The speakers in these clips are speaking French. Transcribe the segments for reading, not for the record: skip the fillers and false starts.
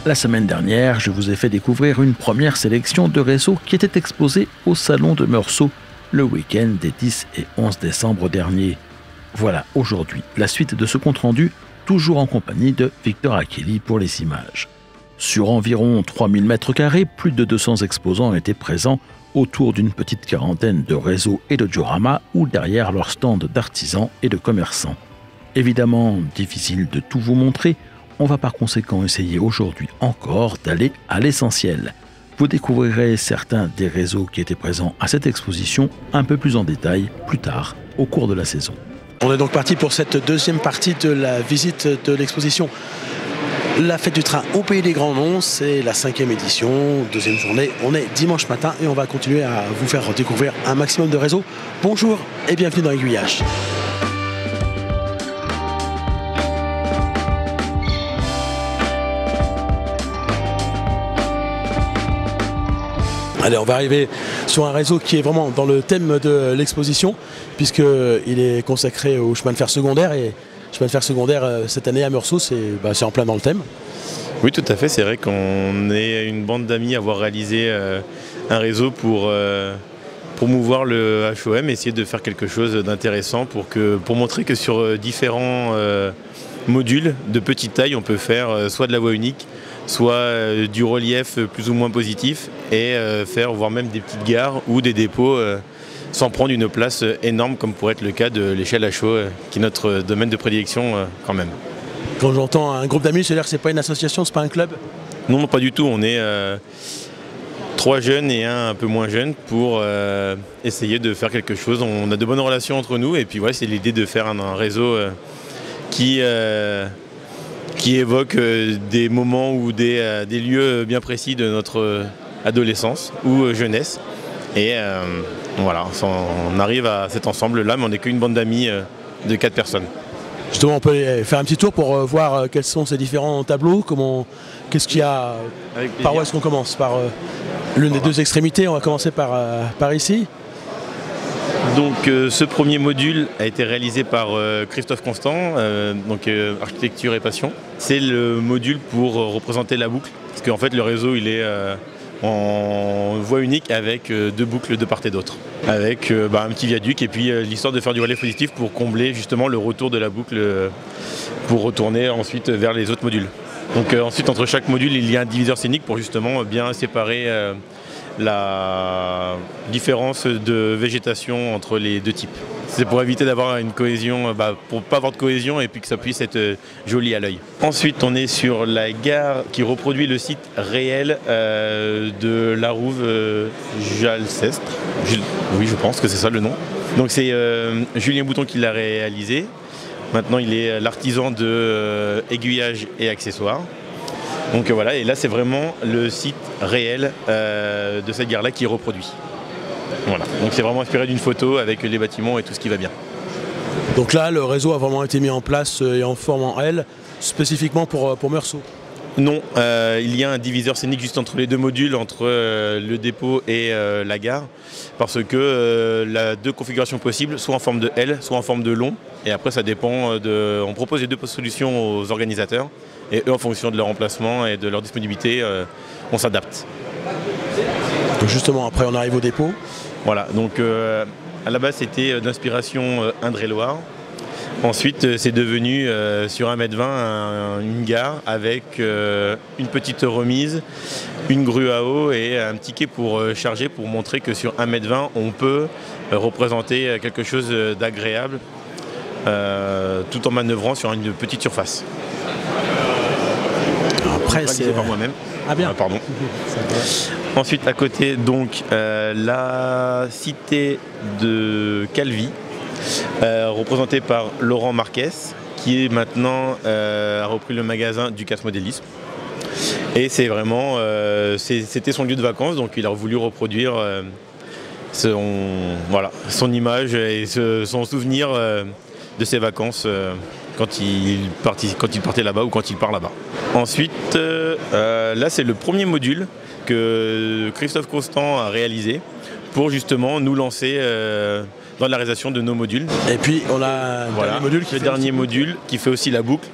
La semaine dernière, je vous ai fait découvrir une première sélection de réseaux qui était exposée au Salon de Meursault le week-end des 10 et 11 décembre dernier. Voilà aujourd'hui la suite de ce compte-rendu, toujours en compagnie de Victor Achilli pour les images. Sur environ 3000 m², plus de 200 exposants étaient présents autour d'une petite quarantaine de réseaux et de dioramas ou derrière leurs stands d'artisans et de commerçants. Évidemment, difficile de tout vous montrer, on va par conséquent essayer aujourd'hui encore d'aller à l'essentiel. Vous découvrirez certains des réseaux qui étaient présents à cette exposition un peu plus en détail plus tard au cours de la saison. On est donc parti pour cette deuxième partie de la visite de l'exposition La Fête du Train au Pays des Grands Noms. C'est la 5e édition, deuxième journée. On est dimanche matin et on va continuer à vous faire découvrir un maximum de réseaux. Bonjour et bienvenue dans Aiguillage. Allez, on va arriver sur un réseau qui est vraiment dans le thème de l'exposition, puisqu'il est consacré au chemin de fer secondaire. Et chemin de fer secondaire, cette année à Meursault, c'est en plein dans le thème. Oui, tout à fait. C'est vrai qu'on est une bande d'amis à avoir réalisé un réseau pour promouvoir le HOM, essayer de faire quelque chose d'intéressant pour montrer que sur différents modules de petite taille, on peut faire soit de la voie unique, soit du relief plus ou moins positif et faire voire même des petites gares ou des dépôts sans prendre une place énorme comme pourrait être le cas de l'échelle à chaud qui est notre domaine de prédilection quand même. Quand j'entends un groupe d'amis, c'est-à-dire que c'est pas une association, c'est pas un club? Non, pas du tout, on est 3 jeunes et un peu moins jeune pour essayer de faire quelque chose. On a de bonnes relations entre nous et puis ouais, c'est l'idée de faire un réseau qui évoque des moments ou des lieux bien précis de notre adolescence ou jeunesse. Et voilà, on arrive à cet ensemble-là, mais on n'est qu'une bande d'amis de 4 personnes. Justement, on peut faire un petit tour pour voir quels sont ces différents tableaux, qu'est-ce qu'il y a, par où est-ce qu'on commence? Par l'une des deux extrémités, on va commencer par ici. Donc ce premier module a été réalisé par Christophe Constant, architecture et passion. C'est le module pour représenter la boucle, parce qu'en fait le réseau il est en voie unique avec 2 boucles de part et d'autre, avec un petit viaduc et puis l'histoire de faire du relief positif pour combler justement le retour de la boucle pour retourner ensuite vers les autres modules. Donc ensuite entre chaque module il y a un diviseur scénique pour justement bien séparer la différence de végétation entre les deux types. C'est pour éviter d'avoir une cohésion, pour pas avoir de cohésion et puis que ça puisse être joli à l'œil. Ensuite, on est sur la gare qui reproduit le site réel de la Rouve Jalcestre. Oui, je pense que c'est ça le nom. Donc c'est Julien Bouton qui l'a réalisé. Maintenant, il est l'artisan de aiguillage et accessoires. Donc voilà, et là c'est vraiment le site réel de cette gare-là qui est reproduit. Voilà, donc c'est vraiment inspiré d'une photo avec les bâtiments et tout ce qui va bien. Donc là, le réseau a vraiment été mis en place et en forme en L, spécifiquement pour Meursault? Non, il y a un diviseur scénique juste entre les 2 modules, entre le dépôt et la gare, parce que la 2 configurations possibles, soit en forme de L, soit en forme de long, et après ça dépend on propose les 2 solutions aux organisateurs, et eux en fonction de leur emplacement et de leur disponibilité, on s'adapte. Donc justement, après on arrive au dépôt. Voilà, donc à la base c'était d'inspiration Indre-et-Loire. Ensuite, c'est devenu sur 1,20 m une gare avec une petite remise, une grue à eau et un petit quai pour charger, pour montrer que sur 1,20 m, on peut représenter quelque chose d'agréable tout en manœuvrant sur une petite surface. Après, c'est par moi-même. Ah bien. Pardon. Ensuite, à côté, donc la cité de Calvi. Représentée par Laurent Marquez, qui est maintenant a repris le magasin du Casse Modélisme. Et c'est vraiment, c'était son lieu de vacances, donc il a voulu reproduire son image et son souvenir de ses vacances quand il partait là-bas ou quand il part là-bas. Ensuite, là c'est le premier module que Christophe Constant a réalisé pour justement nous lancer dans la réalisation de nos modules. Et puis on a le dernier module qui fait aussi la boucle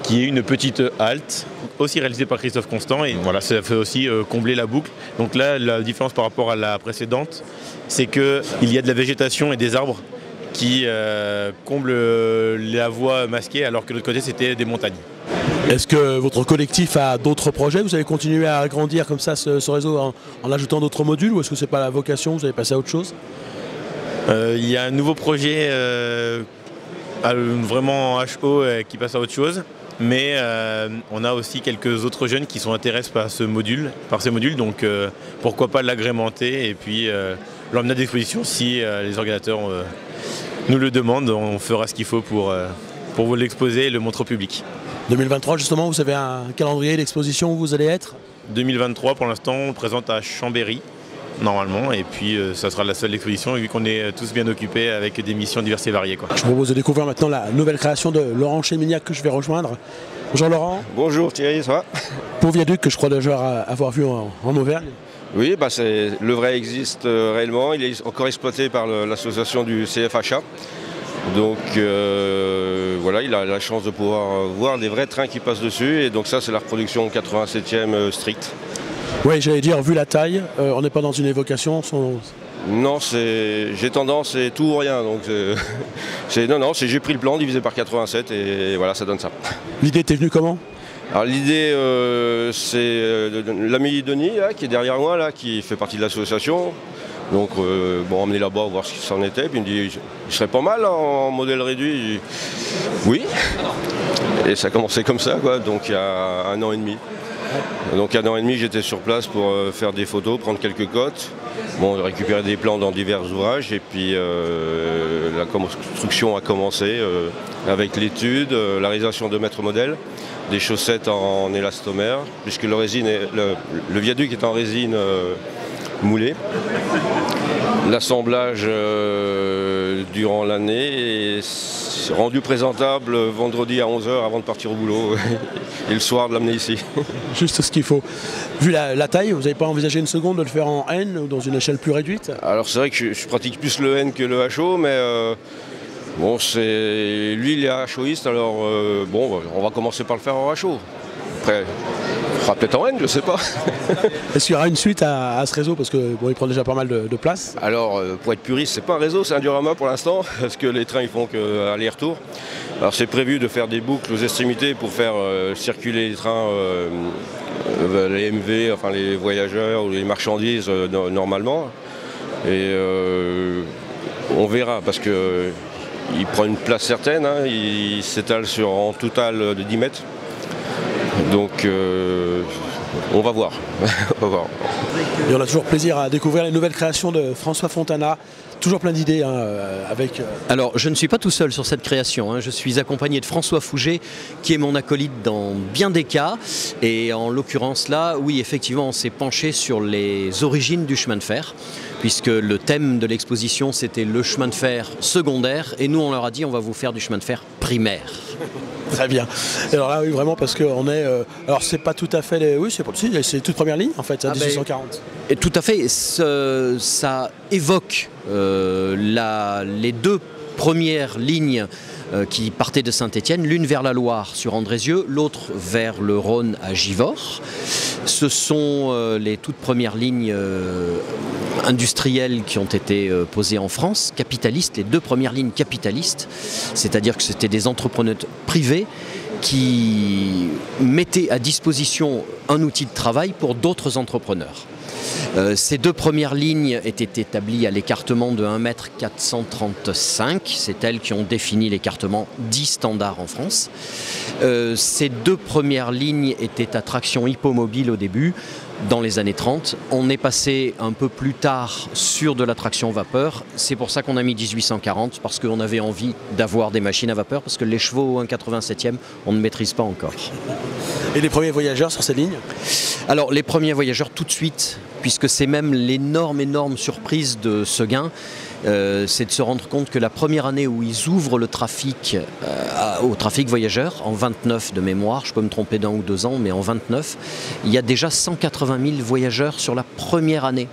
qui est une petite halte, aussi réalisée par Christophe Constant. Et voilà, ça fait aussi combler la boucle. Donc là, la différence par rapport à la précédente, c'est qu'il y a de la végétation et des arbres qui comblent la voie masquée, alors que de l'autre côté, c'était des montagnes. Est-ce que votre collectif a d'autres projets? Vous allez continuer à agrandir comme ça ce réseau en ajoutant d'autres modules, ou est-ce que c'est pas la vocation, vous allez passer à autre chose? Il y a un nouveau projet vraiment en HO qui passe à autre chose. Mais on a aussi quelques autres jeunes qui sont intéressés par ces modules, donc pourquoi pas l'agrémenter et puis l'emmener à disposition si les organisateurs nous le demandent. On fera ce qu'il faut pour vous l'exposer et le montrer au public. 2023 justement, vous avez un calendrier d'exposition où vous allez être? 2023 pour l'instant on le présente à Chambéry normalement, et puis ça sera la seule exposition vu qu'on est tous bien occupés avec des missions diverses et variées, quoi. Je vous propose de découvrir maintenant la nouvelle création de Laurent Chémignac que je vais rejoindre. Bonjour Laurent. Bonjour Thierry, ça va? Beau viaduc que je crois déjà avoir vu en Auvergne. Oui, le vrai existe réellement, il est encore exploité par l'association du CFHA. Donc voilà, il a la chance de pouvoir voir des vrais trains qui passent dessus, et donc ça c'est la reproduction 87e stricte. Oui, j'allais dire, vu la taille, on n'est pas dans une évocation. Non, j'ai tendance, c'est tout ou rien. Donc j'ai pris le plan divisé par 87 et voilà, ça donne ça. L'idée t'est venue comment? Alors l'idée, c'est l'ami Denis là, qui est derrière moi, là, qui fait partie de l'association. Donc emmener là-bas, voir ce qu'il s'en était. Puis il me dit, il serait pas mal en modèle réduit. Oui. Et ça a commencé comme ça, quoi. Donc il y a 1 an et demi. Donc 1 an et demi, j'étais sur place pour faire des photos, prendre quelques cotes, récupérer des plans dans divers ouvrages, et puis la construction a commencé avec l'étude, la réalisation de mètres modèles, des chaussettes en élastomère, puisque le viaduc est en résine moulée. L'assemblage durant l'année est rendu présentable vendredi à 11 h avant de partir au boulot et le soir de l'amener ici. Juste ce qu'il faut. Vu la taille, vous n'avez pas envisagé une seconde de le faire en N ou dans une échelle plus réduite? Alors c'est vrai que je pratique plus le N que le HO, mais lui il est HOiste, alors on va commencer par le faire en HO. Après, on fera peut-être en N, je sais pas. Est-ce qu'il y aura une suite à ce réseau? Parce que il prend déjà pas mal de place. Alors, pour être puriste, c'est pas un réseau, c'est un diorama pour l'instant, parce que les trains ils font qu'aller-retour. Alors c'est prévu de faire des boucles aux extrémités pour faire circuler les trains, les MV, enfin les voyageurs ou les marchandises normalement. Et on verra, parce que il prend une place certaine, hein, il s'étale en total de 10 mètres. Donc on va voir. On va voir. Et on a toujours plaisir à découvrir les nouvelles créations de François Fontana. Toujours plein d'idées avec... Alors je ne suis pas tout seul sur cette création, hein. Je suis accompagné de François Fouget qui est mon acolyte dans bien des cas, et en l'occurrence là, oui effectivement on s'est penché sur les origines du chemin de fer, puisque le thème de l'exposition c'était le chemin de fer secondaire, et nous on leur a dit on va vous faire du chemin de fer primaire. Très bien. Alors là, oui, vraiment, parce qu'on est... alors, c'est pas tout à fait... Oui, c'est toute première ligne, en fait, 1840. Et tout à fait. Ça évoque les 2 premières lignes qui partaient de Saint-Étienne, l'une vers la Loire sur Andrézieux, l'autre vers le Rhône à Givors. Ce sont les toutes premières lignes industrielles qui ont été posées en France, capitalistes, les 2 premières lignes capitalistes, c'est-à-dire que c'était des entrepreneurs privés qui mettaient à disposition un outil de travail pour d'autres entrepreneurs. Ces 2 premières lignes étaient établies à l'écartement de 1,435 m. C'est elles qui ont défini l'écartement dit standard en France. Ces 2 premières lignes étaient à traction hippomobile au début, dans les années 30. On est passé un peu plus tard sur de la traction vapeur. C'est pour ça qu'on a mis 1840, parce qu'on avait envie d'avoir des machines à vapeur, parce que les chevaux au 1,87e, on ne maîtrise pas encore. Et les premiers voyageurs sur ces lignes? Alors les premiers voyageurs tout de suite, puisque c'est même l'énorme surprise de Seguin, c'est de se rendre compte que la première année où ils ouvrent le trafic au trafic voyageur, en 29 de mémoire, je peux me tromper d'1 ou 2 ans, mais en 29, il y a déjà 180 000 voyageurs sur la première année.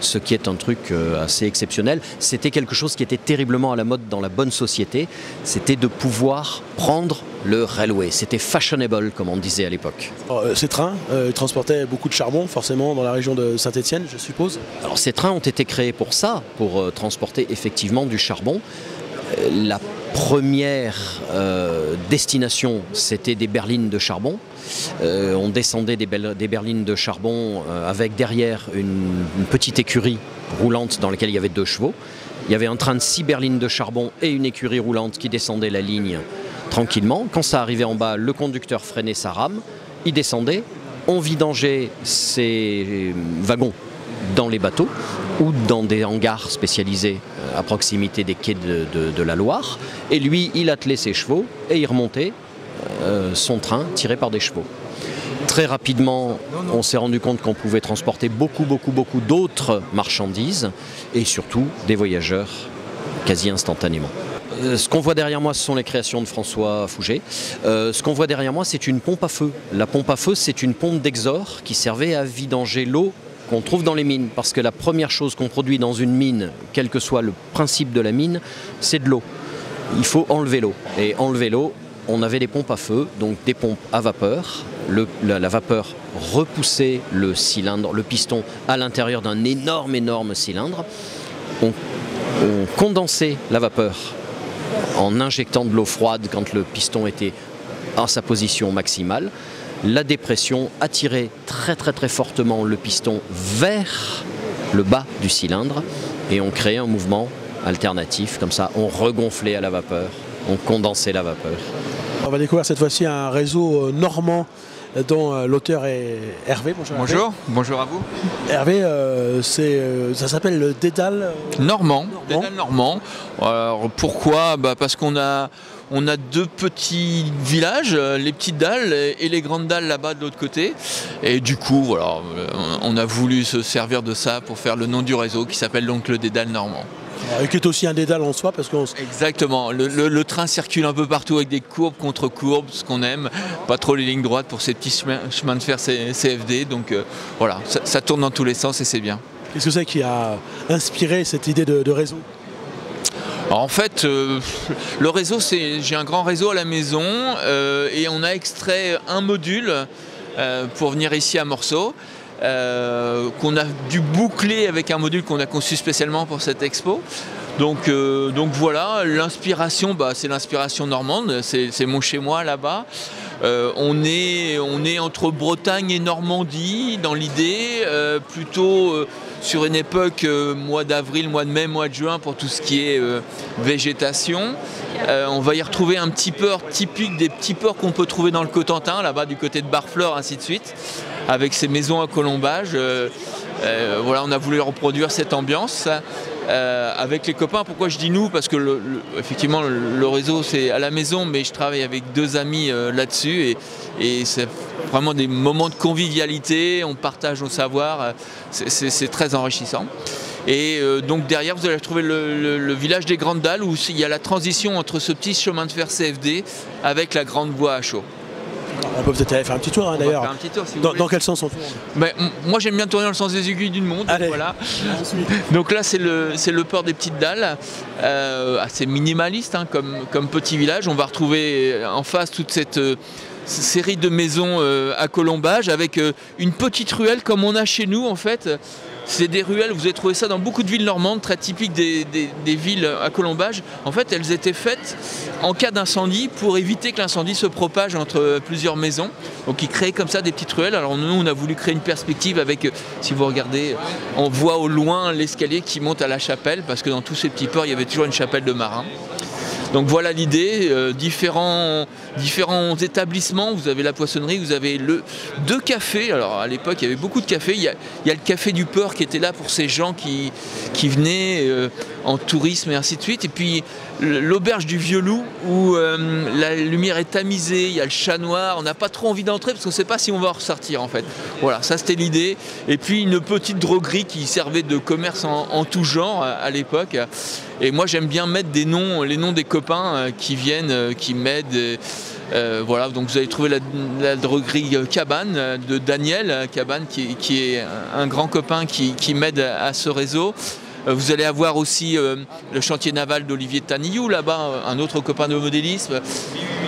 ce qui est un truc assez exceptionnel. C'était quelque chose qui était terriblement à la mode dans la bonne société, c'était de pouvoir prendre le railway. C'était fashionable, comme on disait à l'époque. Ces trains transportaient beaucoup de charbon, forcément, dans la région de Saint-Étienne, je suppose. Alors ces trains ont été créés pour ça, pour transporter effectivement du charbon. La première destination, c'était des berlines de charbon. On descendait des berlines de charbon avec derrière une petite écurie roulante dans laquelle il y avait 2 chevaux. Il y avait un train de 6 berlines de charbon et une écurie roulante qui descendait la ligne tranquillement. Quand ça arrivait en bas, le conducteur freinait sa rame, il descendait, on vidangeait ses wagons dans les bateaux ou dans des hangars spécialisés à proximité des quais de la Loire. Et lui, il attelait ses chevaux et il remontait son train tiré par des chevaux. Très rapidement, on s'est rendu compte qu'on pouvait transporter beaucoup d'autres marchandises et surtout des voyageurs quasi instantanément. Ce qu'on voit derrière moi, ce sont les créations de François Fouget. Ce qu'on voit derrière moi, c'est une pompe à feu. La pompe à feu, c'est une pompe d'exor qui servait à vidanger l'eau qu'on trouve dans les mines. Parce que la première chose qu'on produit dans une mine, quel que soit le principe de la mine, c'est de l'eau. Il faut enlever l'eau. Et enlever l'eau, on avait des pompes à feu, donc des pompes à vapeur. La vapeur repoussait le cylindre, le piston, à l'intérieur d'un énorme cylindre. On condensait la vapeur en injectant de l'eau froide quand le piston était à sa position maximale. La dépression attirait très fortement le piston vers le bas du cylindre et on créait un mouvement alternatif. Comme ça, on regonflait à la vapeur, on condensait la vapeur. On va découvrir cette fois-ci un réseau normand dont l'auteur est Hervé. Bonjour à vous. Hervé, ça s'appelle le Dédale Normand. Dédale normand. Alors, pourquoi ? Parce qu'on a 2 petits villages, les petites dalles et les grandes dalles là-bas de l'autre côté. Et du coup, voilà, on a voulu se servir de ça pour faire le nom du réseau qui s'appelle donc le Dédale normand. Et qui est aussi un dédale en soi parce qu'on... Exactement, le train circule un peu partout avec des courbes contre courbes, ce qu'on aime, pas trop les lignes droites pour ces petits chemins de fer CFD, donc voilà, ça tourne dans tous les sens et c'est bien. Qu'est-ce que c'est qui a inspiré cette idée de réseau ? Alors en fait, le réseau, j'ai un grand réseau à la maison et on a extrait un module pour venir ici à Meursault. Qu'on a dû boucler avec un module qu'on a conçu spécialement pour cette expo. Donc voilà, l'inspiration, c'est l'inspiration normande, c'est mon chez-moi là-bas. On est entre Bretagne et Normandie dans l'idée, plutôt sur une époque mois d'avril, mois de mai, mois de juin pour tout ce qui est végétation. On va y retrouver un petit port typique des petits ports qu'on peut trouver dans le Cotentin, là-bas du côté de Barfleur, ainsi de suite, avec ces maisons à colombage. Voilà, on a voulu reproduire cette ambiance avec les copains. Pourquoi je dis nous ? Parce que effectivement le réseau c'est à la maison, mais je travaille avec 2 amis là-dessus et c'est vraiment des moments de convivialité, on partage nos savoirs, c'est très enrichissant. Et donc derrière vous allez retrouver le village des Grandes Dalles où il y a la transition entre ce petit chemin de fer CFD avec la grande voie à chaud. On peut peut-être aller faire un petit tour d'ailleurs. Faire un petit tour, si vous voulez. Dans quel sens on tourne ? Moi j'aime bien tourner dans le sens des aiguilles d'une montre. Allez. Voilà. Donc là c'est le port des Petites Dalles, assez minimaliste comme petit village. On va retrouver en face toute cette série de maisons à colombage avec une petite ruelle comme on a chez nous en fait. C'est des ruelles, vous avez trouvé ça dans beaucoup de villes normandes, très typiques des villes à colombage. En fait, elles étaient faites en cas d'incendie pour éviter que l'incendie se propage entre plusieurs maisons. Donc ils créaient comme ça des petites ruelles. Alors nous, on a voulu créer une perspective avec, si vous regardez, on voit au loin l'escalier qui monte à la chapelle, parce que dans tous ces petits ports, il y avait toujours une chapelle de marins. Donc voilà l'idée, différents établissements, vous avez la poissonnerie, vous avez 2 cafés. Alors à l'époque il y avait beaucoup de cafés, il y a le café du port qui était là pour ces gens qui venaient en tourisme et ainsi de suite. Et puis l'auberge du Vieux-Loup où la lumière est tamisée, il y a le chat noir, on n'a pas trop envie d'entrer parce qu'on ne sait pas si on va en ressortir en fait. Voilà, ça c'était l'idée. Et puis une petite droguerie qui servait de commerce en tout genre à l'époque. Et moi j'aime bien mettre les noms des copains qui viennent, qui m'aident. Voilà, donc vous allez trouver la droguerie Cabane de Daniel Cabane qui est un grand copain qui m'aide à ce réseau. Vous allez avoir aussi le chantier naval d'Olivier Tanillou là-bas, un autre copain de modélisme.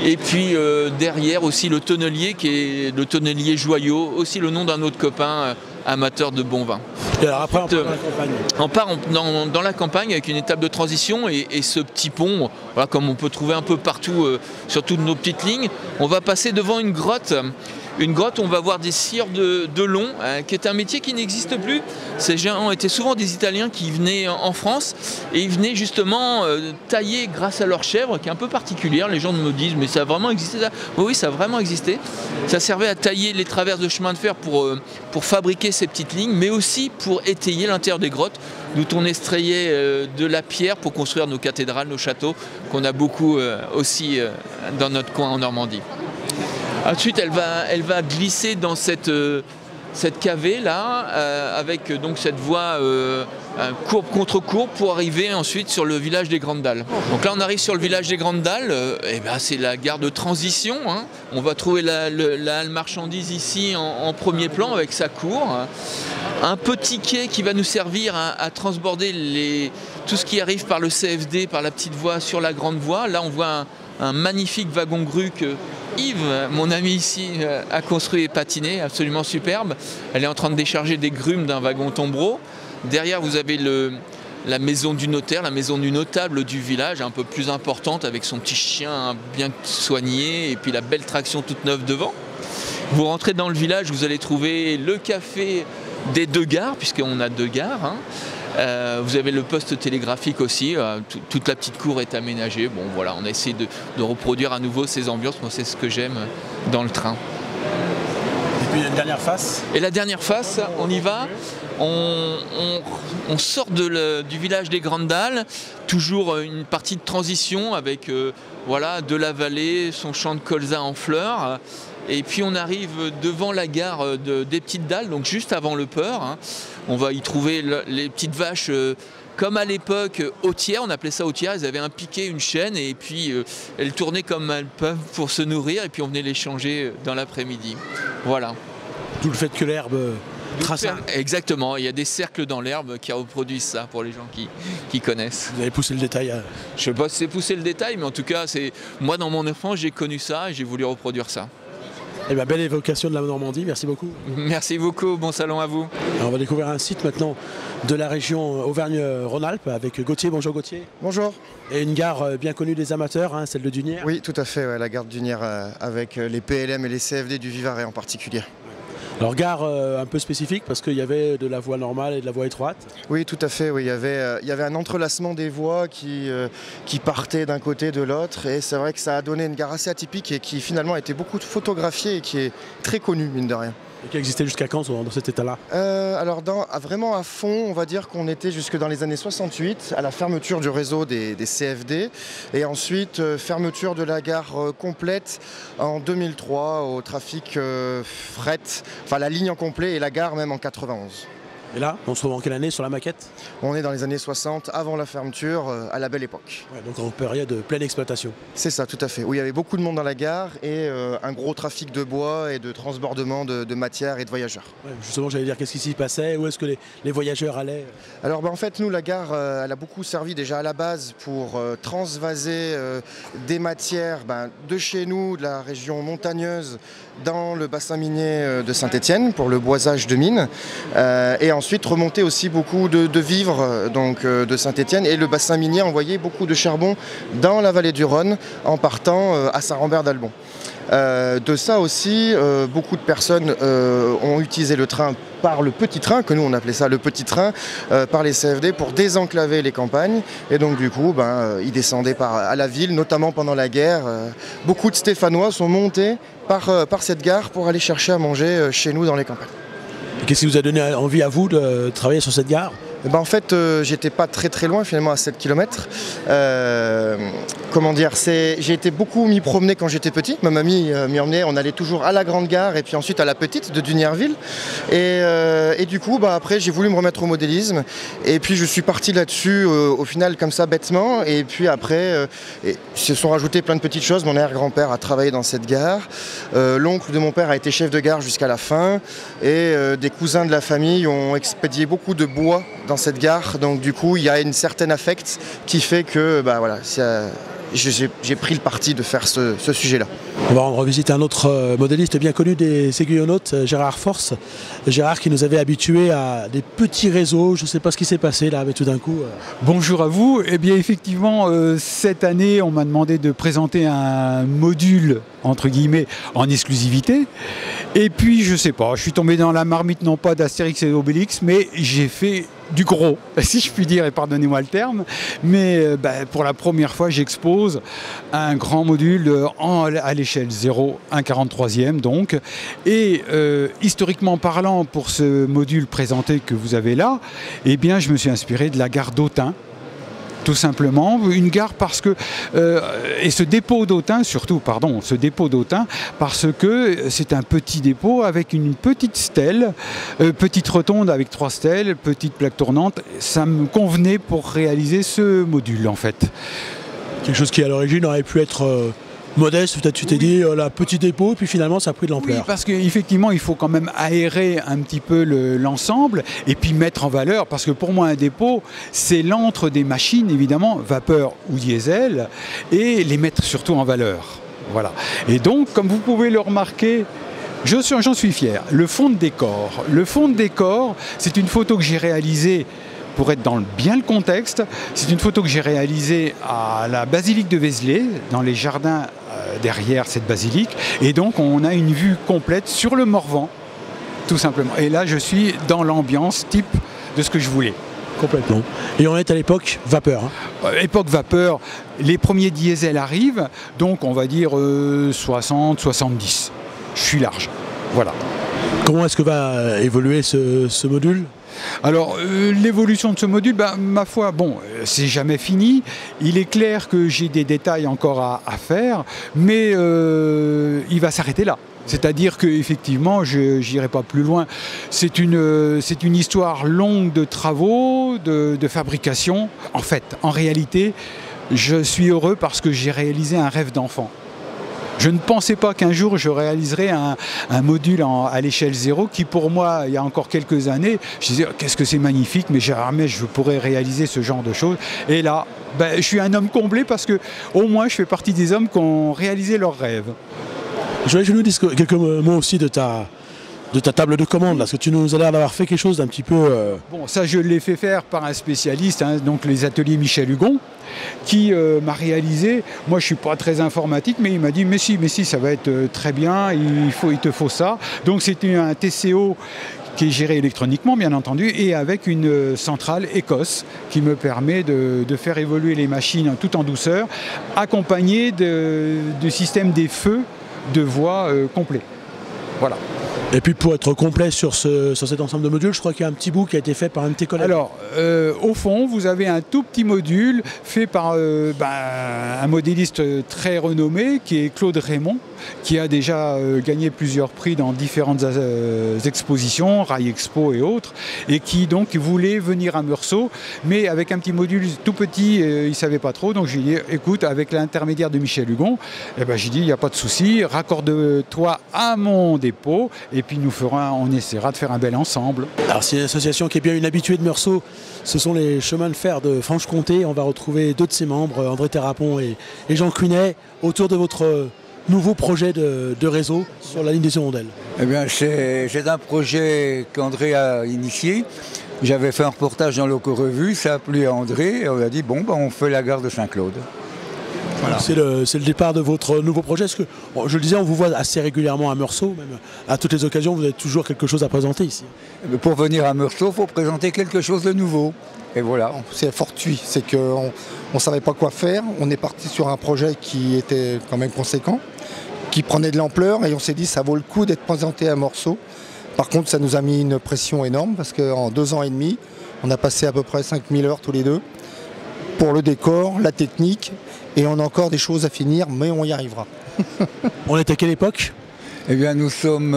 Et puis derrière aussi le tonnelier qui est le tonnelier Joyau, aussi le nom d'un autre copain amateur de bon vin. Et alors après on part dans la campagne. On part dans la campagne avec une étape de transition et ce petit pont, voilà, comme on peut trouver un peu partout sur toutes nos petites lignes, on va passer devant une grotte. Une grotte, on va voir des scieurs de long, qui est un métier qui n'existe plus. Ces gens étaient souvent des Italiens qui venaient en France et ils venaient justement tailler grâce à leur chèvre, qui est un peu particulière. Les gens me disent, mais ça a vraiment existé ça? Oui, ça a vraiment existé. Ça servait à tailler les traverses de chemin de fer pour fabriquer ces petites lignes, mais aussi pour étayer l'intérieur des grottes, d'où on extrayait de la pierre pour construire nos cathédrales, nos châteaux, qu'on a beaucoup aussi dans notre coin en Normandie. Ensuite, elle va glisser dans cette cavée là, avec donc cette voie courbe contre courbe pour arriver ensuite sur le village des Grandes Dalles. Donc là, on arrive sur le village des Grandes Dalles. Et ben, c'est la gare de transition. Hein. On va trouver la halle marchandise ici en premier plan avec sa cour. Un petit quai qui va nous servir à transborder tout ce qui arrive par le CFD, par la petite voie sur la grande voie. Là, on voit un magnifique wagon-grue que Yves, mon ami ici, a construit et patiné, absolument superbe. Elle est en train de décharger des grumes d'un wagon tombereau. Derrière, vous avez la maison du notaire, la maison du notable du village, un peu plus importante, avec son petit chien bien soigné et puis la belle traction toute neuve devant. Vous rentrez dans le village, vous allez trouver le café des deux gares, puisqu'on a deux gares. Hein. Vous avez le poste télégraphique aussi, toute la petite cour est aménagée. Bon voilà, on a essayé de reproduire à nouveau ces ambiances, moi c'est ce que j'aime dans le train. Et puis il y a une dernière face. Et la dernière face, on y va, on sort du village des Grandes Dalles, toujours une partie de transition avec voilà, de la vallée, son champ de colza en fleurs. Et puis on arrive devant la gare des Petites Dalles, donc juste avant le port. Hein. On va y trouver les petites vaches comme à l'époque hôtières, on appelait ça hôtières, elles avaient un piquet, une chaîne, et puis elles tournaient comme elles peuvent pour se nourrir, et puis on venait les changer dans l'après-midi. Voilà. Tout le fait que l'herbe trace. Exactement, il y a des cercles dans l'herbe qui reproduisent ça pour les gens qui connaissent. Vous avez poussé le détail. Je sais pas si c'est pousser le détail, mais en tout cas, moi dans mon enfance, j'ai connu ça et j'ai voulu reproduire ça. Eh bien, belle évocation de la Normandie, merci beaucoup. Merci beaucoup, bon salon à vous. Alors, on va découvrir un site maintenant de la région Auvergne-Rhône-Alpes avec Gauthier. Bonjour Gauthier. Bonjour. Et une gare bien connue des amateurs, hein, celle de Dunières. Oui, tout à fait, ouais, la gare de Dunières avec les PLM et les CFD du Vivarais en particulier. Alors gare un peu spécifique parce qu'il y avait de la voie normale et de la voie étroite. Oui, tout à fait. Oui. Il y avait un entrelacement des voies qui partaient d'un côté de l'autre. Et c'est vrai que ça a donné une gare assez atypique et qui finalement a été beaucoup photographiée et qui est très connue, mine de rien. Et qui existait jusqu'à quand dans cet état-là? Alors vraiment à fond, on va dire qu'on était jusque dans les années 68 à la fermeture du réseau des CFD et ensuite fermeture de la gare complète en 2003 au trafic fret, enfin la ligne en complet et la gare même en 91. Et là, on se trouve en quelle année sur la maquette? On est dans les années 60, avant la fermeture, à la belle époque. Ouais, donc en période de pleine exploitation. C'est ça, tout à fait. Où il y avait beaucoup de monde dans la gare et un gros trafic de bois et de transbordement de matières et de voyageurs. Ouais, justement, j'allais dire, qu'est-ce qui s'y passait? Où est-ce que les voyageurs allaient? Alors en fait, nous, la gare, elle a beaucoup servi déjà à la base pour transvaser des matières de chez nous, de la région montagneuse, dans le bassin minier de Saint-Étienne pour le boisage de mines. Et ensuite remonter aussi beaucoup de vivres de Saint-Étienne. Et le bassin minier envoyait beaucoup de charbon dans la vallée du Rhône en partant à Saint-Rambert-d'Albon. De ça aussi, beaucoup de personnes ont utilisé le train par le petit train, que nous on appelait ça le petit train, par les CFD pour désenclaver les campagnes. Et donc du coup, ils descendaient à la ville, notamment pendant la guerre. Beaucoup de Stéphanois sont montés par cette gare pour aller chercher à manger chez nous dans les campagnes. Qu'est-ce qui vous a donné envie à vous de travailler sur cette gare? En fait, j'étais pas très loin, finalement, à 7 km. Comment dire, j'ai été beaucoup m'y promener quand j'étais petit. Ma mamie m'y emmenait, on allait toujours à la grande gare et puis ensuite à la petite de Dunierville. Et du coup, après, j'ai voulu me remettre au modélisme. Et puis, je suis parti là-dessus, au final, comme ça, bêtement. Et puis après, se sont rajoutées plein de petites choses. Mon arrière-grand-père a travaillé dans cette gare. L'oncle de mon père a été chef de gare jusqu'à la fin. Et des cousins de la famille ont expédié beaucoup de bois dans cette gare, donc du coup il y a une certaine affect qui fait que voilà, j'ai pris le parti de faire ce sujet-là. On va rendre visite à un autre modéliste bien connu des aiguillonautes, Gérard Force. Gérard qui nous avait habitués à des petits réseaux, je ne sais pas ce qui s'est passé là, mais tout d'un coup... Bonjour à vous. Eh bien effectivement, cette année, on m'a demandé de présenter un module, entre guillemets, en exclusivité. Et puis, je sais pas, je suis tombé dans la marmite, non pas d'Astérix et Obélix, mais j'ai fait du gros, si je puis dire, et pardonnez-moi le terme. Mais pour la première fois, j'expose un grand module à l'échelle 0, 1/43e donc. Et historiquement parlant, pour ce module présenté que vous avez là, eh bien, je me suis inspiré de la gare d'Autun. Tout simplement, une gare parce que, et ce dépôt d'Autun, surtout, pardon, ce dépôt d'Autun, parce que c'est un petit dépôt avec une petite stèle, petite rotonde avec 3 stèles, petite plaque tournante, ça me convenait pour réaliser ce module en fait. Quelque chose qui à l'origine aurait pu être modeste, peut-être tu t'es dit là, petit dépôt, puis finalement ça a pris de l'ampleur. Oui, parce qu'effectivement il faut quand même aérer un petit peu l'ensemble et puis mettre en valeur, parce que pour moi un dépôt c'est l'antre des machines évidemment, vapeur ou diesel, et les mettre surtout en valeur. Voilà. Et donc comme vous pouvez le remarquer, j'en suis fier, le fond de décor. Le fond de décor, c'est une photo que j'ai réalisée pour être dans bien le contexte. C'est une photo que j'ai réalisée à la basilique de Vézelay, dans les jardins derrière cette basilique. Et donc, on a une vue complète sur le Morvan, tout simplement. Et là, je suis dans l'ambiance type de ce que je voulais. Complètement. Et on est à l'époque vapeur. Époque vapeur, les premiers diesels arrivent, donc on va dire 60, 70. Je suis large. Voilà. Comment est-ce que va évoluer ce module ? Alors, l'évolution de ce module, ma foi, bon, c'est jamais fini. Il est clair que j'ai des détails encore à faire, mais il va s'arrêter là. C'est-à-dire qu'effectivement, je n'irai pas plus loin. C'est une histoire longue de travaux, de fabrication. En fait, en réalité, je suis heureux parce que j'ai réalisé un rêve d'enfant. Je ne pensais pas qu'un jour je réaliserais un module à l'échelle 0 qui pour moi, il y a encore quelques années, je disais qu'est-ce que c'est magnifique, mais jamais je pourrais réaliser ce genre de choses. Et là, je suis un homme comblé parce que au moins je fais partie des hommes qui ont réalisé leurs rêves. Je voulais que tu nous dises quelques mots aussi de ta table de commande, là, parce que tu nous as l'air d'avoir fait quelque chose d'un petit peu... Bon, ça je l'ai fait faire par un spécialiste, donc les ateliers Michel Hugon, qui m'a réalisé, moi je ne suis pas très informatique, mais il m'a dit mais si, ça va être très bien, il te faut ça. Donc c'était un TCO qui est géré électroniquement bien entendu, et avec une centrale Écosse qui me permet de faire évoluer les machines tout en douceur, accompagné du système des feux de voie complet. Voilà. Et puis pour être complet sur cet ensemble de modules, je crois qu'il y a un petit bout qui a été fait par un de tes collègues. Alors, au fond, vous avez un tout petit module fait par un modéliste très renommé qui est Claude Raymond, qui a déjà gagné plusieurs prix dans différentes expositions, Rail Expo et autres, et qui donc voulait venir à Meursault, mais avec un petit module tout petit, il ne savait pas trop, donc j'ai dit, écoute, avec l'intermédiaire de Michel Hugon, j'ai dit, il n'y a pas de souci, raccorde-toi à mon dépôt, et puis on essaiera de faire un bel ensemble. Alors c'est une association qui est bien une habituée de Meursault, ce sont les chemins de fer de Franche-Comté, on va retrouver 2 de ses membres, André Terrapon et Jean Cunet, autour de votre nouveau projet de réseau sur la ligne des Hirondelles. Eh bien, c'est un projet qu'André a initié. J'avais fait un reportage dans l'Oco-Revue, ça a plu à André, et on a dit bon, on fait la gare de Saint-Claude. Voilà. C'est le départ de votre nouveau projet. Parce que, je le disais, on vous voit assez régulièrement à Meursault, même à toutes les occasions, vous avez toujours quelque chose à présenter ici. Pour venir à Meursault, il faut présenter quelque chose de nouveau. Et voilà. C'est fortuit, c'est qu'on ne savait pas quoi faire. On est parti sur un projet qui était quand même conséquent, qui prenait de l'ampleur, et on s'est dit ça vaut le coup d'être présenté à Meursault. Par contre, ça nous a mis une pression énorme parce qu'en 2 ans et demi, On a passé à peu près 5000 heures tous les deux pour le décor, la technique, et on a encore des choses à finir, mais on y arrivera. On est à quelle époque? Eh bien, nous sommes,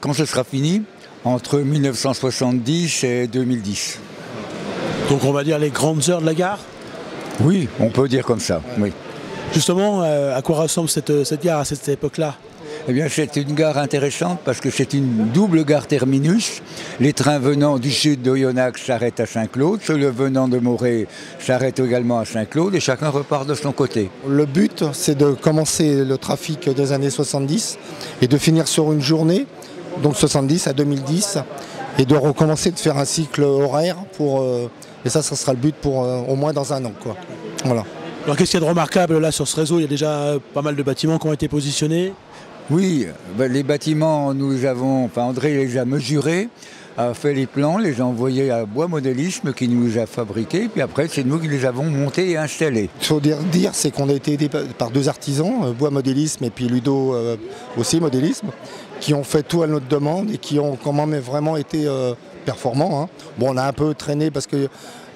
quand ce sera fini, entre 1970 et 2010. Donc on va dire les grandes heures de la gare? Oui, on peut dire comme ça, oui. Justement, à quoi ressemble cette gare à cette époque-là? Eh bien, c'est une gare intéressante parce que c'est une double gare terminus. Les trains venant du sud d'Oyonnax s'arrêtent à Saint-Claude, ceux venant de Morée s'arrêtent également à Saint-Claude et chacun repart de son côté. Le but, c'est de commencer le trafic des années 70 et de finir sur une journée, donc 70 à 2010, et de recommencer de faire un cycle horaire et ça sera le but pour au moins dans un an, quoi. Voilà. Alors qu'est-ce qu'il y a de remarquable là sur ce réseau? Il y a déjà pas mal de bâtiments qui ont été positionnés. Oui, les bâtiments, André les a mesurés, a fait les plans, les a envoyés à Bois Modélisme qui nous a fabriqués, puis après c'est nous qui les avons montés et installés. Il faut dire, c'est qu'on a été aidé par deux artisans, Bois Modélisme et puis Ludo aussi Modélisme, qui ont fait tout à notre demande et qui ont quand même vraiment été performants. Hein. Bon, on a un peu traîné parce qu'il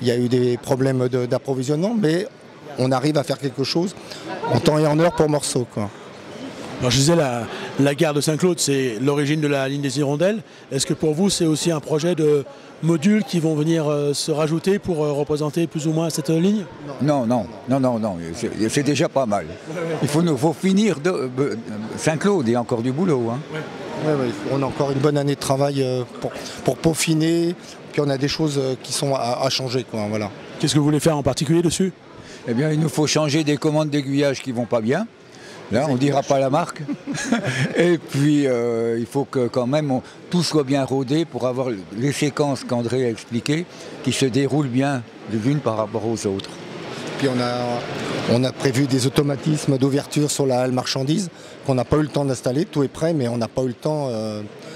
y a eu des problèmes d'approvisionnement, mais on arrive à faire quelque chose en temps et en heure pour Meursault, quoi. Alors je disais, la gare de Saint-Claude, c'est l'origine de la ligne des Hirondelles. Est-ce que pour vous, c'est aussi un projet de modules qui vont venir se rajouter pour représenter plus ou moins cette ligne? Non, c'est déjà pas mal. Il faut finir Saint-Claude, il y a encore du boulot. Hein. Ouais, on a encore une bonne année de travail pour peaufiner, puis on a des choses qui sont à changer, quoi, voilà. Qu'est-ce que vous voulez faire en particulier dessus? Eh bien, il nous faut changer des commandes d'aiguillage qui vont pas bien. Là, on ne dira pas la marque. Et puis, il faut que quand même tout soit bien rodé pour avoir les séquences qu'André a expliquées, qui se déroulent bien les unes par rapport aux autres. Puis on a prévu des automatismes d'ouverture sur la halle marchandise qu'on n'a pas eu le temps d'installer. Tout est prêt, mais on n'a pas eu le temps.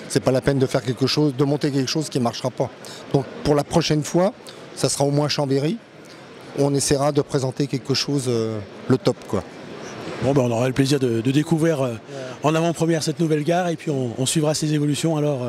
C'est pas la peine de faire quelque chose, de monter quelque chose qui ne marchera pas. Donc pour la prochaine fois, ça sera au moins Chambéry. On essaiera de présenter quelque chose, le top, quoi. Bon, on aura le plaisir de découvrir en avant-première cette nouvelle gare et puis on suivra ses évolutions alors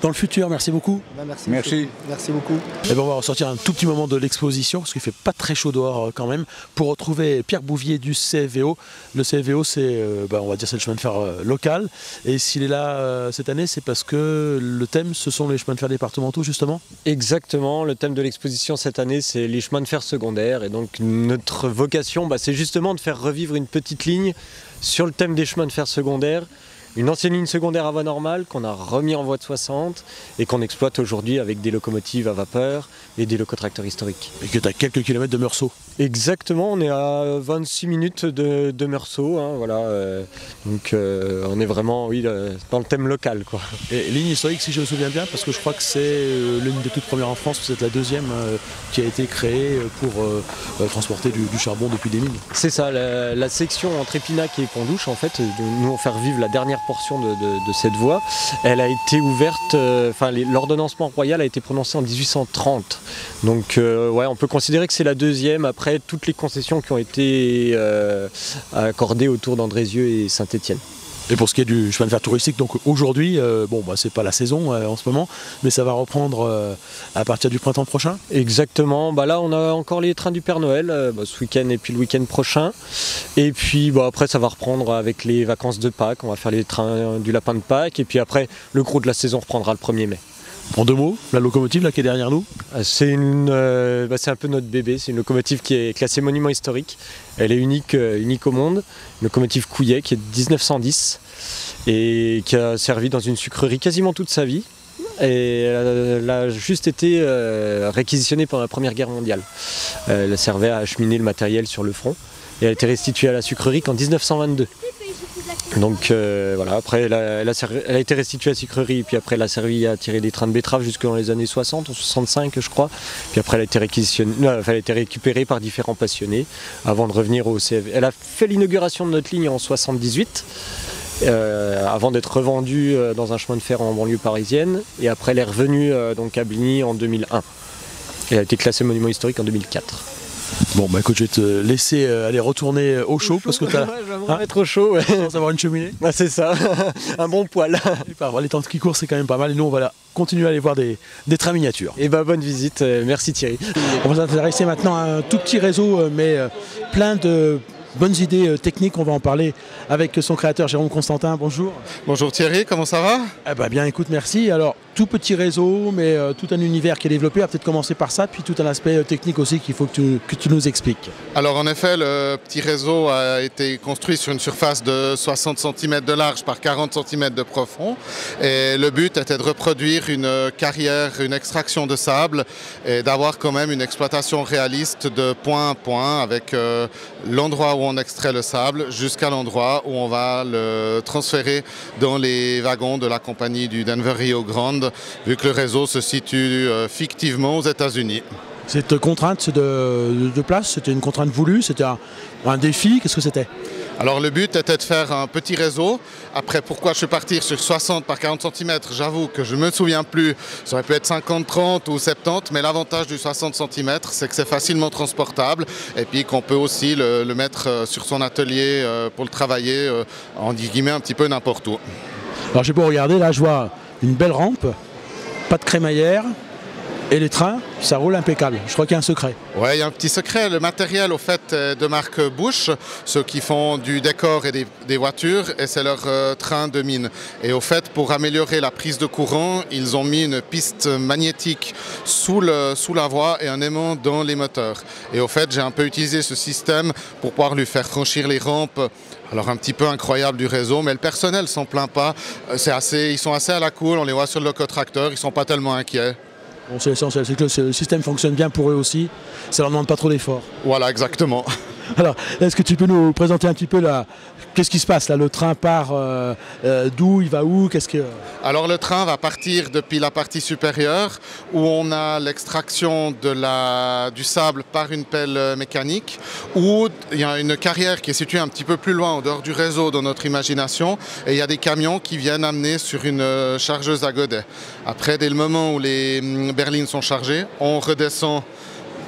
dans le futur. Merci beaucoup. Merci beaucoup. Et on va ressortir un tout petit moment de l'exposition parce qu'il ne fait pas très chaud dehors quand même pour retrouver Pierre Bouvier du CFVO. Le CFVO, c'est on va dire c'est le chemin de fer local et s'il est là cette année, c'est parce que le thème, ce sont les chemins de fer départementaux justement. Exactement, le thème de l'exposition cette année, c'est les chemins de fer secondaires et donc notre vocation, c'est justement de faire revivre une petite ligne sur le thème des chemins de fer secondaires, une ancienne ligne secondaire à voie normale qu'on a remis en voie de 60 et qu'on exploite aujourd'hui avec des locomotives à vapeur et des locotracteurs historiques. Et que tu as quelques kilomètres de Meursault. Exactement, on est à 26 minutes de Meursault, hein, voilà. Donc on est vraiment dans le thème local, quoi. Et ligne historique, si je me souviens bien, parce que je crois que c'est l'une des toutes premières en France, c'est la deuxième qui a été créée pour transporter du charbon depuis des mines. C'est ça, la section entre Épinac et Pont-Douche, en fait, nous on fait revivre la dernière portion de cette voie. Elle a été ouverte, l'ordonnancement royal a été prononcé en 1830. Donc on peut considérer que c'est la deuxième après toutes les concessions qui ont été accordées autour d'Andrézieux et Saint-Étienne. Et pour ce qui est du chemin de fer touristique, donc aujourd'hui, c'est pas la saison en ce moment, mais ça va reprendre à partir du printemps prochain. Exactement, là on a encore les trains du Père Noël ce week-end et puis le week-end prochain. Et puis après ça va reprendre avec les vacances de Pâques, on va faire les trains du lapin de Pâques et puis après le gros de la saison reprendra le 1er mai. En deux mots, la locomotive là qui est derrière nous? C'est un peu notre bébé, c'est une locomotive qui est classée monument historique. Elle est unique au monde, une locomotive Couillet qui est de 1910 et qui a servi dans une sucrerie quasiment toute sa vie. Et elle a juste été réquisitionnée pendant la Première Guerre mondiale. Elle servait à acheminer le matériel sur le front et elle a été restituée à la sucrerie qu'en 1922. Donc après elle a été restituée à la sucrerie, puis après elle a servi à tirer des trains de betteraves jusque dans les années 60, en 65 je crois. Puis après elle a été récupérée par différents passionnés avant de revenir au CFV. Elle a fait l'inauguration de notre ligne en 78, avant d'être revendue dans un chemin de fer en banlieue parisienne. Et après elle est revenue à Bligny en 2001. Elle a été classée monument historique en 2004. Bon, bah écoute, je vais te laisser aller retourner au chaud parce que tu as. Je vais me remettre au chaud, ouais. Sans avoir une cheminée. Ah, c'est ça, un bon poil. Les temps qui courent, c'est quand même pas mal. Et nous, on va continuer à aller voir des trains miniatures. Et bah, bonne visite. Merci Thierry. On va s'intéresser maintenant à un tout petit réseau, mais plein de bonnes idées techniques. On va en parler avec son créateur Jérôme Constantin. Bonjour. Bonjour Thierry, comment ça va? Eh ben bien, écoute, merci. Alors, tout petit réseau, mais tout un univers qui est développé. On va peut-être commencer par ça, puis tout un aspect technique aussi qu'il faut que tu nous expliques. Alors en effet, le petit réseau a été construit sur une surface de 60 cm de large par 40 cm de profond. Et le but était de reproduire une carrière, une extraction de sable et d'avoir quand même une exploitation réaliste de point à point avec l'endroit où on extrait le sable jusqu'à l'endroit où on va le transférer dans les wagons de la compagnie du Denver Rio Grande, vu que le réseau se situe fictivement aux États-Unis. Cette contrainte de place, c'était une contrainte voulue, c'était un défi, qu'est-ce que c'était? Alors le but était de faire un petit réseau. Après, pourquoi je suis parti sur 60 par 40 cm, j'avoue que je ne me souviens plus. Ça aurait pu être 50-30 ou 70, mais l'avantage du 60 cm, c'est que c'est facilement transportable et puis qu'on peut aussi le mettre sur son atelier pour le travailler, en guillemets, un petit peu n'importe où. Alors j'ai beau regarder, là je vois une belle rampe, pas de crémaillère. Et les trains, ça roule impeccable. Je crois qu'il y a un secret. Oui, il y a un petit secret. Le matériel, au fait, est de marque Bush, ceux qui font du décor et des voitures, et c'est leur train de mine. Et au fait, pour améliorer la prise de courant, ils ont mis une piste magnétique sous la voie et un aimant dans les moteurs. Et au fait, j'ai un peu utilisé ce système pour pouvoir lui faire franchir les rampes. Alors un petit peu incroyable du réseau, mais le personnel s'en plaint pas. Ils sont assez à la cool, on les voit sur le locotracteur, ils sont pas tellement inquiets. Bon, c'est essentiel, c'est que le système fonctionne bien pour eux aussi, ça leur demande pas trop d'efforts. Voilà, exactement. Alors, est-ce que tu peux nous présenter un petit peu qu'est-ce qui se passe là? Le train part d'où? Il va où? Alors le train va partir depuis la partie supérieure où on a l'extraction du sable par une pelle mécanique, où il y a une carrière qui est située un petit peu plus loin, en dehors du réseau dans notre imagination, et il y a des camions qui viennent amener sur une chargeuse à godet. Après, dès le moment où les berlines sont chargées, on redescend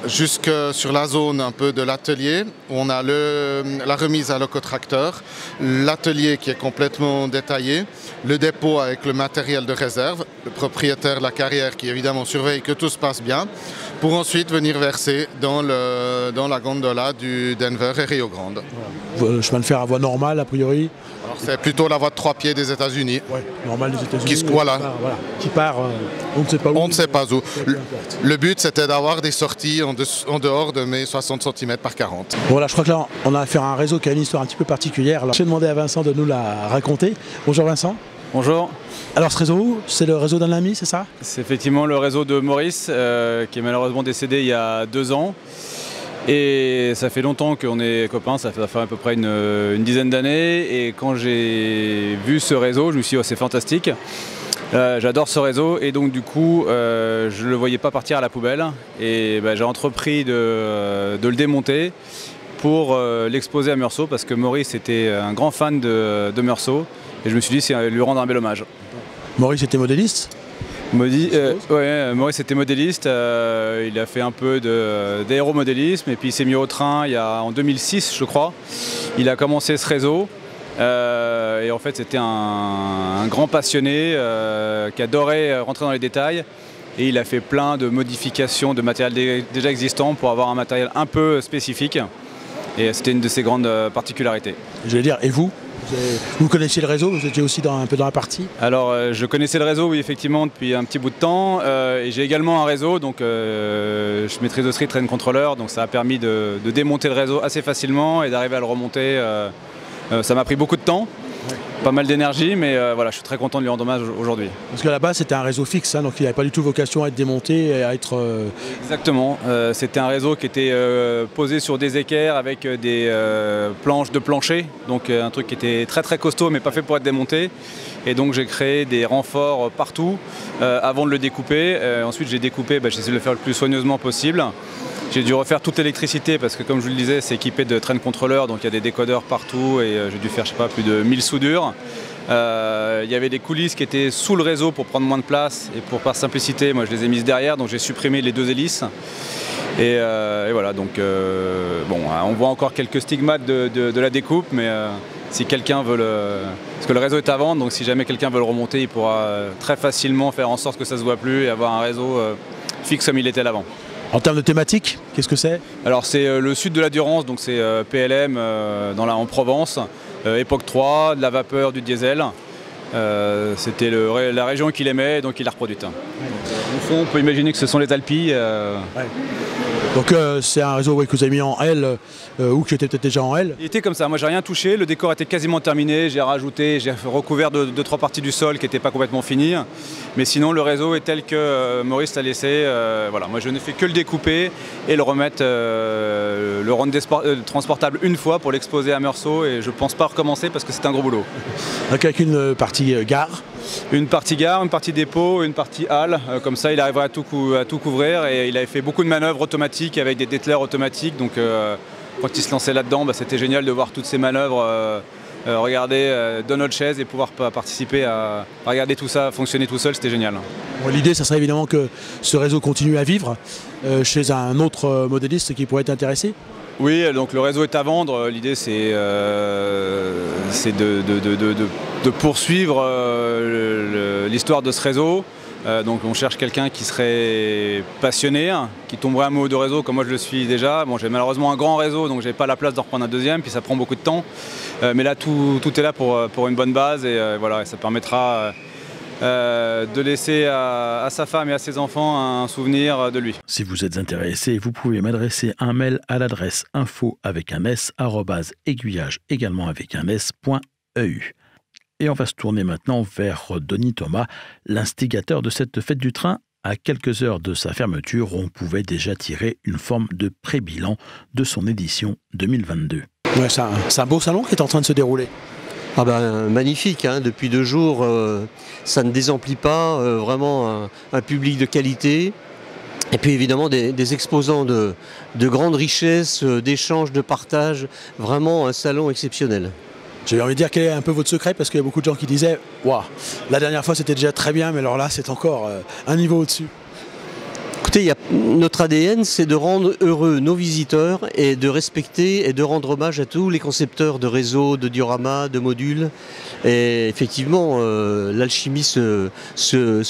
jusque sur la zone un peu de l'atelier où on a la remise à locotracteur, l'atelier qui est complètement détaillé, le dépôt avec le matériel de réserve, le propriétaire de la carrière qui évidemment surveille que tout se passe bien, pour ensuite venir verser dans la gondola du Denver et Rio Grande. Voilà. Chemin de fer à voie normale a priori? C'est plutôt la voie de 3 pieds des États-Unis. Oui, normale des États-Unis. Qui part, on ne sait pas où. On ne sait pas où. Le but, c'était d'avoir des sorties en dehors de mes 60 cm par 40. Voilà, je crois que là, on a affaire à un réseau qui a une histoire un petit peu particulière. Alors, je vais demander à Vincent de nous la raconter. Bonjour Vincent. Bonjour. Alors ce réseau, c'est le réseau d'un ami, c'est ça? C'est effectivement le réseau de Maurice, qui est malheureusement décédé il y a 2 ans. Et ça fait longtemps qu'on est copains, ça fait à peu près une dizaine d'années. Et quand j'ai vu ce réseau, je me suis dit, oh, c'est fantastique. J'adore ce réseau et donc du coup, je ne le voyais pas partir à la poubelle. Et j'ai entrepris de le démonter pour l'exposer à Meursault, parce que Maurice était un grand fan de Meursault. Et je me suis dit, c'est lui rendre un bel hommage. Maurice était modéliste? Maurice était modéliste, il a fait un peu d'aéromodélisme et puis il s'est mis au train en 2006 je crois. Il a commencé ce réseau et en fait c'était un grand passionné qui adorait rentrer dans les détails et il a fait plein de modifications de matériel déjà existant pour avoir un matériel un peu spécifique et c'était une de ses grandes particularités. Je vais dire, et vous? Vous connaissiez le réseau? Vous étiez aussi un peu dans la partie? Alors je connaissais le réseau, oui, effectivement, depuis un petit bout de temps. Et j'ai également un réseau, donc je maîtrise aussi Train Controller, donc ça a permis de démonter le réseau assez facilement et d'arriver à le remonter. Ça m'a pris beaucoup de temps, pas mal d'énergie, mais voilà, je suis très content de lui rendre hommage aujourd'hui. Parce qu'à la base c'était un réseau fixe, hein, donc il n'avait pas du tout vocation à être démonté et à être... Exactement, c'était un réseau qui était posé sur des équerres avec des planches de plancher, donc un truc qui était très très costaud mais pas fait pour être démonté. Et donc j'ai créé des renforts partout avant de le découper. Ensuite j'ai découpé, j'ai essayé de le faire le plus soigneusement possible. J'ai dû refaire toute l'électricité parce que comme je vous le disais, c'est équipé de train controller, donc il y a des décodeurs partout et j'ai dû faire je sais pas, plus de 1000 soudures. Il y avait des coulisses qui étaient sous le réseau pour prendre moins de place et par simplicité, moi je les ai mises derrière, donc j'ai supprimé les 2 hélices. Et voilà, donc bon, on voit encore quelques stigmates de la découpe, mais si quelqu'un veut parce que le réseau est à vendre, donc si jamais quelqu'un veut le remonter, il pourra très facilement faire en sorte que ça ne se voit plus et avoir un réseau fixe comme il était l'avant. En termes de thématique, qu'est-ce que c'est? Alors c'est le sud de la Durance, donc c'est PLM en Provence, époque 3, de la vapeur, du diesel. C'était la région qu'il aimait, donc il l'a reproduite. Au fond, on peut imaginer que ce sont les Alpilles. Ouais. Donc c'est un réseau que vous avez mis en L ou qui était peut-être déjà en L. Il était comme ça, moi j'ai rien touché, le décor était quasiment terminé, j'ai recouvert 2-3 parties du sol qui n'étaient pas complètement finies. Mais sinon le réseau est tel que Maurice l'a laissé. Voilà, moi je ne fais que le découper et le remettre, le rendre transportable une fois pour l'exposer à Meursault, et je ne pense pas recommencer parce que c'est un gros boulot. Donc avec une partie gare. Une partie gare, une partie dépôt, une partie halle, comme ça il arriverait à tout couvrir, et il avait fait beaucoup de manœuvres automatiques avec des dételeurs automatiques, donc quand il se lançait là-dedans, c'était génial de voir toutes ces manœuvres, regarder dans notre chaise et pouvoir participer à regarder tout ça fonctionner tout seul, c'était génial. Bon, l'idée, ça serait évidemment que ce réseau continue à vivre chez un autre modéliste qui pourrait être intéressé. Oui, donc le réseau est à vendre. L'idée, c'est de poursuivre l'histoire de ce réseau. Donc on cherche quelqu'un qui serait passionné, qui tomberait amoureux de réseau comme moi je le suis déjà. Bon, j'ai malheureusement un grand réseau, donc j'ai pas la place d'en reprendre un deuxième, puis ça prend beaucoup de temps. Mais là, tout est là pour une bonne base, et voilà, ça permettra de laisser à sa femme et à ses enfants un souvenir de lui. Si vous êtes intéressé, vous pouvez m'adresser un mail à l'adresse info@aiguillage également avec un s.eu. Et on va se tourner maintenant vers Denis Thomas, l'instigateur de cette fête du train. À quelques heures de sa fermeture, on pouvait déjà tirer une forme de pré-bilan de son édition 2022. Ouais, c'est un beau salon qui est en train de se dérouler. Ah ben, magnifique, hein, depuis 2 jours, ça ne désemplit pas, vraiment un public de qualité. Et puis évidemment des exposants de grande richesse, d'échanges, de partage, vraiment un salon exceptionnel. J'ai envie de dire quel est un peu votre secret, parce qu'il y a beaucoup de gens qui disaient « Waouh, la dernière fois c'était déjà très bien, mais alors là c'est encore un niveau au-dessus ». Écoutez, notre ADN, c'est de rendre heureux nos visiteurs et de respecter et de rendre hommage à tous les concepteurs de réseaux, de dioramas, de modules. Et effectivement, l'alchimie se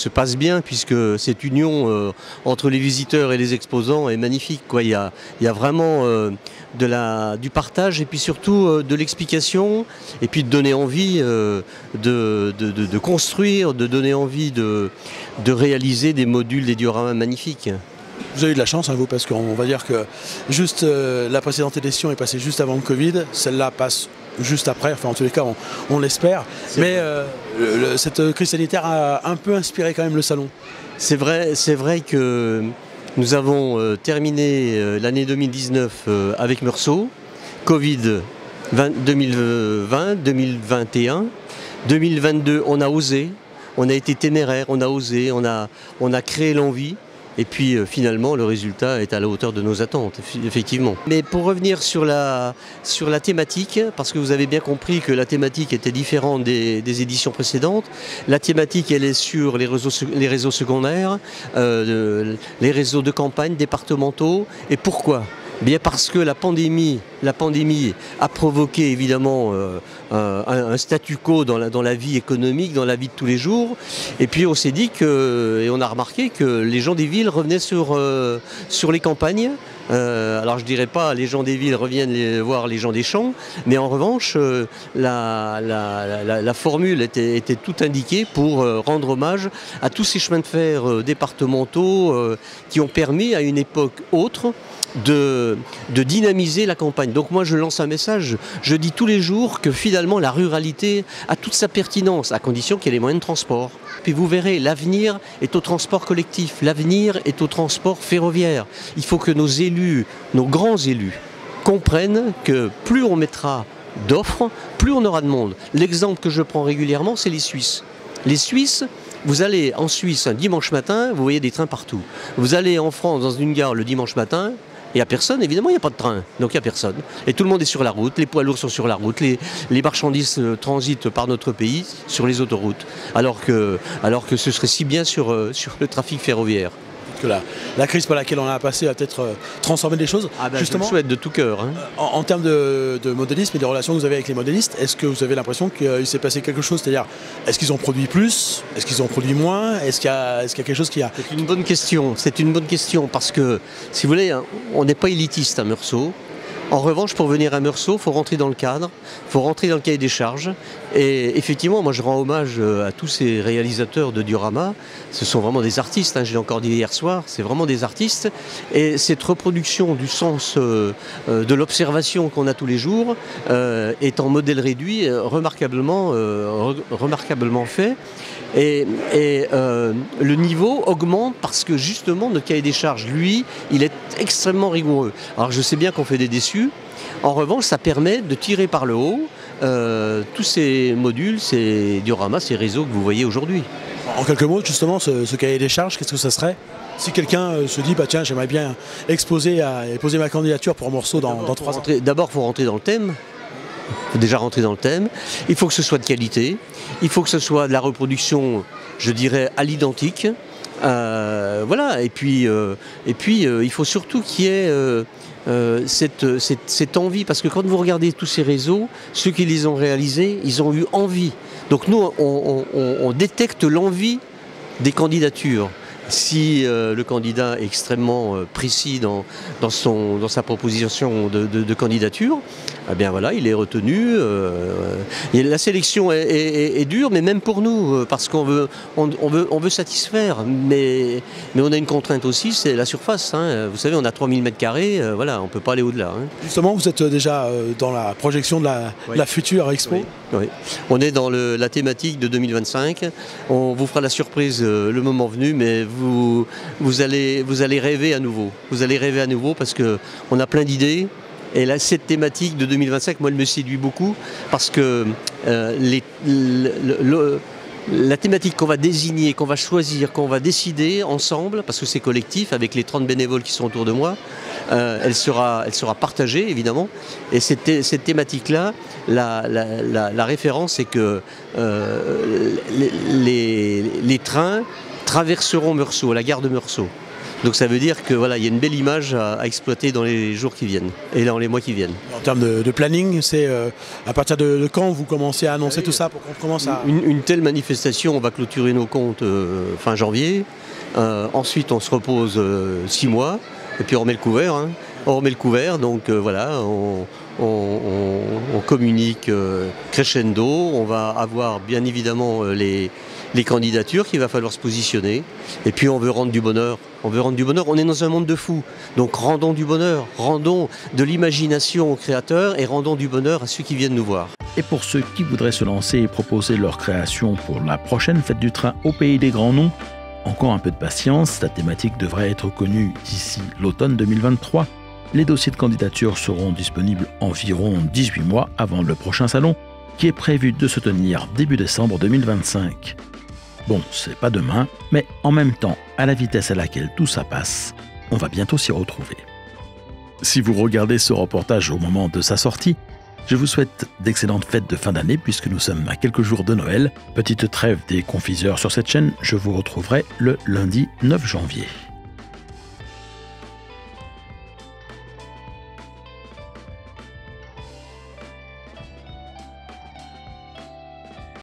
passe bien, puisque cette union entre les visiteurs et les exposants est magnifique, quoi. Il y a vraiment du partage, et puis surtout de l'explication, et puis de donner envie de construire, de donner envie de réaliser des modules, des dioramas magnifiques. Vous avez eu de la chance, hein, vous, parce qu'on va dire que juste la précédente édition est passée juste avant le Covid, celle-là passe juste après, enfin en tous les cas on l'espère, mais cette crise sanitaire a un peu inspiré quand même le salon. C'est vrai que nous avons terminé l'année 2019 avec Meursault, Covid 2020, 2021, 2022 on a osé, on a été téméraire, on a osé, on a créé l'envie. Et puis finalement, le résultat est à la hauteur de nos attentes, effectivement. Mais pour revenir sur la thématique, parce que vous avez bien compris que la thématique était différente des éditions précédentes, la thématique, elle est sur les réseaux secondaires, les réseaux de campagne départementaux. Et pourquoi ? Bien parce que la pandémie a provoqué évidemment un statu quo dans la vie économique, dans la vie de tous les jours. Et puis on s'est dit et on a remarqué que les gens des villes revenaient sur les campagnes. Alors je dirais pas les gens des villes reviennent voir les gens des champs, mais en revanche la formule était toute indiquée pour rendre hommage à tous ces chemins de fer départementaux qui ont permis à une époque autre de dynamiser la campagne. Donc moi je lance un message, je dis tous les jours que finalement la ruralité a toute sa pertinence, à condition qu'il y ait les moyens de transport. Puis vous verrez, l'avenir est au transport collectif, l'avenir est au transport ferroviaire. Il faut que nos élus, nos grands élus, comprennent que plus on mettra d'offres, plus on aura de monde. L'exemple que je prends régulièrement, c'est les Suisses. Les Suisses, vous allez en Suisse un dimanche matin, vous voyez des trains partout. Vous allez en France dans une gare le dimanche matin, il n'y a personne, évidemment il n'y a pas de train, donc il n'y a personne. Et tout le monde est sur la route, les poids lourds sont sur la route, les marchandises transitent par notre pays sur les autoroutes, alors que ce serait si bien sur le trafic ferroviaire. que la crise par laquelle on a passé va peut-être transformer des choses. Justement, je le souhaite de tout cœur. Hein. En termes de modélisme et des relations que vous avez avec les modélistes, est-ce que vous avez l'impression qu'il s'est passé quelque chose? C'est-à-dire, est-ce qu'ils ont produit plus? Est-ce qu'ils ont produit moins? Est-ce qu'il y a quelque chose qui a... C'est une bonne question. C'est une bonne question parce que, si vous voulez, on n'est pas élitiste à Meursault. En revanche, pour venir à Meursault, il faut rentrer dans le cadre, il faut rentrer dans le cahier des charges. Et effectivement, moi je rends hommage à tous ces réalisateurs de diorama. Ce sont vraiment des artistes, hein, je l'ai encore dit hier soir, c'est vraiment des artistes. Et cette reproduction du sens de l'observation qu'on a tous les jours est en modèle réduit, remarquablement fait. Et le niveau augmente parce que justement notre cahier des charges, lui, il est extrêmement rigoureux. Alors je sais bien qu'on fait des déçus. En revanche, ça permet de tirer par le haut tous ces modules, ces dioramas, ces réseaux que vous voyez aujourd'hui. En quelques mots, justement, ce cahier des charges, qu'est-ce que ça serait? Si quelqu'un se dit, bah tiens, j'aimerais bien exposer et poser ma candidature pour Meursault dans 3 ans. D'abord, il faut rentrer dans le thème. Il faut déjà rentrer dans le thème. Il faut que ce soit de qualité. Il faut que ce soit de la reproduction, je dirais, à l'identique. Voilà. Et puis, il faut surtout qu'il y ait cette envie. Parce que quand vous regardez tous ces réseaux, ceux qui les ont réalisés, ils ont eu envie. Donc nous, on détecte l'envie des candidatures. Si le candidat est extrêmement précis dans sa proposition de candidature, eh bien voilà, il est retenu. Et la sélection est dure, mais même pour nous, parce qu'on veut satisfaire. Mais on a une contrainte aussi, c'est la surface. Hein. Vous savez, on a 3000 m², voilà, on ne peut pas aller au-delà. Hein. Justement, vous êtes déjà dans la projection de la future expo. Oui. On est dans la thématique de 2025. On vous fera la surprise le moment venu, mais vous allez rêver à nouveau. Vous allez rêver à nouveau parce qu'on a plein d'idées. Et là, cette thématique de 2025, moi, elle me séduit beaucoup parce que la thématique qu'on va désigner, qu'on va choisir, qu'on va décider ensemble, parce que c'est collectif avec les 30 bénévoles qui sont autour de moi, elle sera partagée évidemment. Et cette thématique-là, la référence, c'est que les trains traverseront Meursault, la gare de Meursault. Donc ça veut dire que voilà, il y a une belle image à exploiter dans les jours qui viennent et dans les mois qui viennent. En termes de planning, c'est à partir de quand vous commencez à annoncer tout ça pour qu'on commence à... Une telle manifestation, on va clôturer nos comptes fin janvier. Ensuite, on se repose 6 mois et puis on remet le couvert. Hein. On remet le couvert, donc voilà, on communique crescendo. On va avoir bien évidemment les candidatures qu'il va falloir se positionner. Et puis on veut rendre du bonheur. On veut rendre du bonheur. On est dans un monde de fous. Donc rendons du bonheur. Rendons de l'imagination aux créateurs et rendons du bonheur à ceux qui viennent nous voir. Et pour ceux qui voudraient se lancer et proposer leur création pour la prochaine fête du train au pays des grands noms, encore un peu de patience. La thématique devrait être connue d'ici l'automne 2023. Les dossiers de candidature seront disponibles environ 18 mois avant le prochain salon, qui est prévu de se tenir début décembre 2025. Bon, c'est pas demain, mais en même temps, à la vitesse à laquelle tout ça passe, on va bientôt s'y retrouver. Si vous regardez ce reportage au moment de sa sortie, je vous souhaite d'excellentes fêtes de fin d'année puisque nous sommes à quelques jours de Noël. Petite trêve des confiseurs sur cette chaîne, je vous retrouverai le lundi 9 janvier.